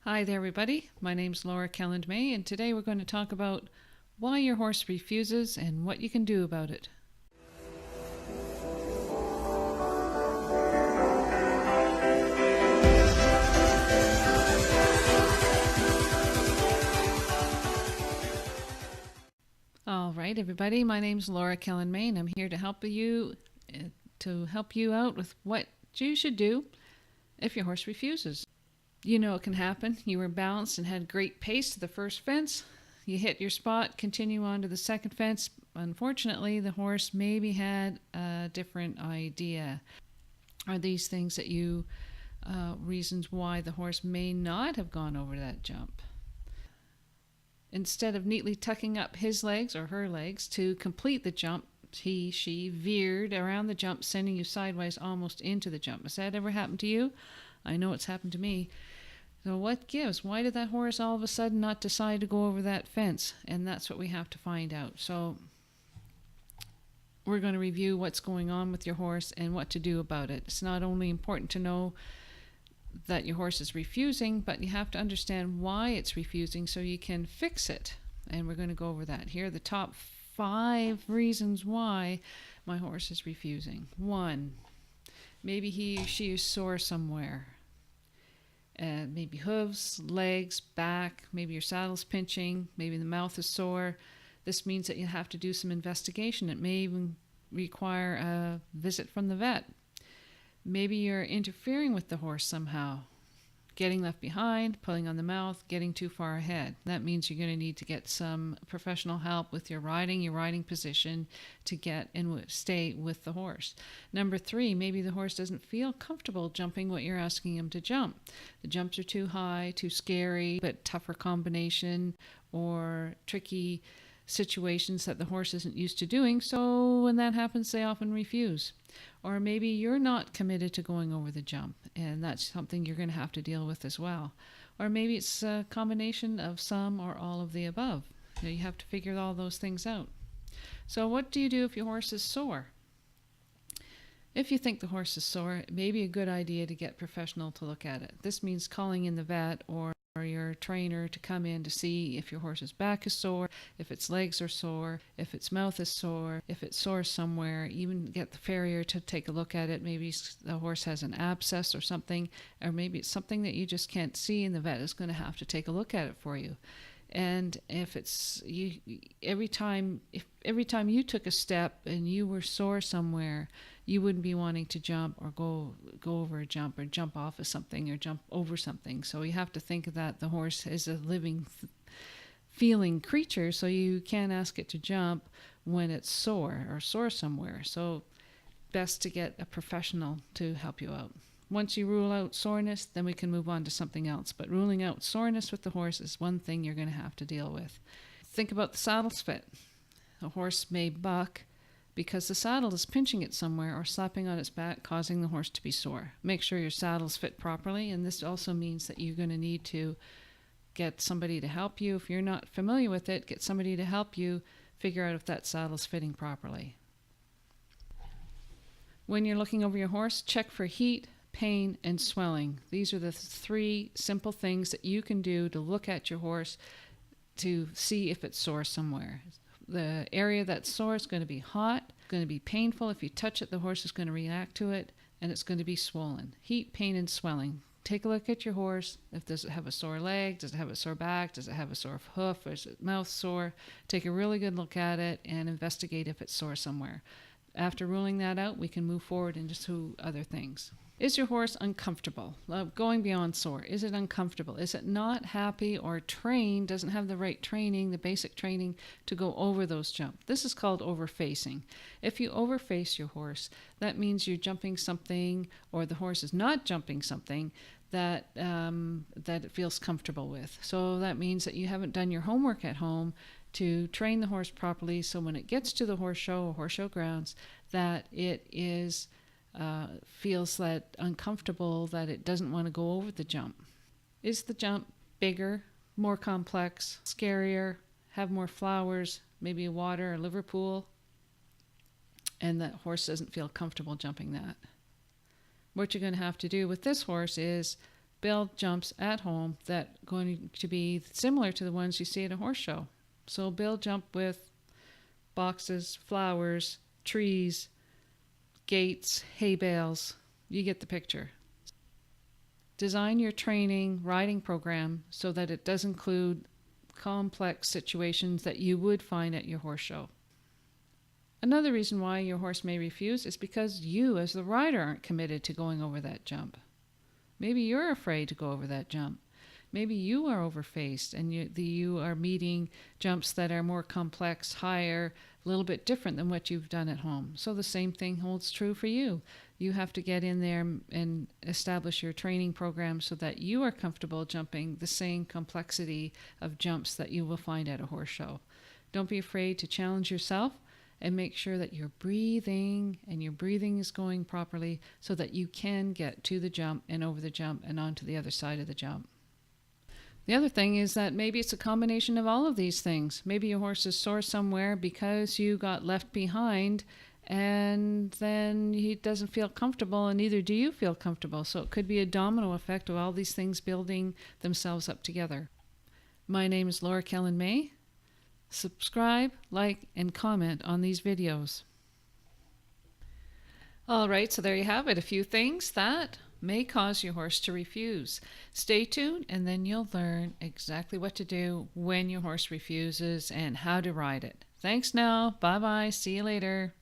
Hi there, everybody. My name's Laura Kelland-May, and today we're going to talk about why your horse refuses and what you can do about it. All right, everybody. My name's Laura Kelland-May, and I'm here to help you out with what you should do if your horse refuses. You know it can happen. You were balanced and had great pace to the first fence. You hit your spot, continue on to the second fence. Unfortunately, the horse maybe had a different idea. Are these things that reasons why the horse may not have gone over that jump? Instead of neatly tucking up his legs or her legs to complete the jump, she veered around the jump, sending you sideways almost into the jump. Has that ever happened to you? I know it's happened to me. So what gives? Why did that horse all of a sudden not decide to go over that fence? And that's what we have to find out. So we're going to review what's going on with your horse and what to do about it. It's not only important to know that your horse is refusing, but you have to understand why it's refusing so you can fix it. And we're going to go over that. Here are the top 5 reasons why my horse is refusing. 1, maybe he or she is sore somewhere. Maybe hooves, legs, back, maybe your saddle's pinching, maybe the mouth is sore. This means that you have to do some investigation. It may even require a visit from the vet. Maybe you're interfering with the horse somehow, getting left behind, pulling on the mouth, getting too far ahead. That means you're going to need to get some professional help with your riding position to get and stay with the horse. Number 3, maybe the horse doesn't feel comfortable jumping what you're asking him to jump. The jumps are too high, too scary, but tougher combination or tricky situations that the horse isn't used to doing. So when that happens, they often refuse. Or maybe you're not committed to going over the jump, and that's something you're going to have to deal with as well. Or maybe it's a combination of some or all of the above. You have to figure all those things out. So what do you do if your horse is sore? If you think the horse is sore, it may be a good idea to get professional to look at it. This means calling in the vet or your trainer to come in to see if your horse's back is sore, if its legs are sore, if its mouth is sore, if it's sore somewhere. Even get the farrier to take a look at it. Maybe the horse has an abscess or something, or maybe it's something that you just can't see, and the vet is going to have to take a look at it for you. And if it's you, every time you took a step and you were sore somewhere, you wouldn't be wanting to jump or go over a jump or jump off of something or jump over something. So you have to think of that the horse is a living, feeling creature, so you can't ask it to jump when it's sore or sore somewhere. So best to get a professional to help you out. Once you rule out soreness, then we can move on to something else. But ruling out soreness with the horse is one thing you're going to have to deal with. Think about the saddle's fit. The horse may buck because the saddle is pinching it somewhere or slapping on its back, causing the horse to be sore. Make sure your saddle's fit properly, and this also means that you're going to need to get somebody to help you. If you're not familiar with it, get somebody to help you figure out if that saddle's fitting properly. When you're looking over your horse, check for heat, pain, and swelling. These are the 3 simple things that you can do to look at your horse to see if it's sore somewhere. The area that's sore is going to be hot, going to be painful. If you touch it, the horse is going to react to it, and it's going to be swollen. Heat, pain, and swelling. Take a look at your horse. Does it have a sore leg? Does it have a sore back? Does it have a sore hoof? Or is its mouth sore? Take a really good look at it and investigate if it's sore somewhere. After ruling that out, we can move forward into other things. Is your horse uncomfortable? Going beyond sore, is it uncomfortable? Is it not happy or trained, doesn't have the right training, the basic training to go over those jumps? This is called overfacing. If you overface your horse, that means you're jumping something, or the horse is not jumping something that it feels comfortable with. So that means that you haven't done your homework at home to train the horse properly, so when it gets to the horse show or horse show grounds, that it is feels that uncomfortable, that it doesn't want to go over the jump. Is the jump bigger, more complex, scarier, have more flowers, maybe a water or liver pool, and that horse doesn't feel comfortable jumping that? What you're going to have to do with this horse is build jumps at home that are going to be similar to the ones you see at a horse show. So build jump with boxes, flowers, trees, gates, hay bales. You get the picture. Design your training riding program so that it does include complex situations that you would find at your horse show. Another reason why your horse may refuse is because you as the rider aren't committed to going over that jump. Maybe you're afraid to go over that jump. Maybe you are overfaced and you are meeting jumps that are more complex, higher, a little bit different than what you've done at home. So the same thing holds true for you. You have to get in there and establish your training program so that you are comfortable jumping the same complexity of jumps that you will find at a horse show. Don't be afraid to challenge yourself and make sure that you're breathing and your breathing is going properly so that you can get to the jump and over the jump and onto the other side of the jump. The other thing is that maybe it's a combination of all of these things. Maybe your horse is sore somewhere because you got left behind and then he doesn't feel comfortable and neither do you feel comfortable. So it could be a domino effect of all these things building themselves up together. My name is Laura Kelland-May. Subscribe, like, and comment on these videos. All right, so there you have it. A few things that may cause your horse to refuse. Stay tuned and then you'll learn exactly what to do when your horse refuses and how to ride it. Thanks now. Bye-bye. See you later.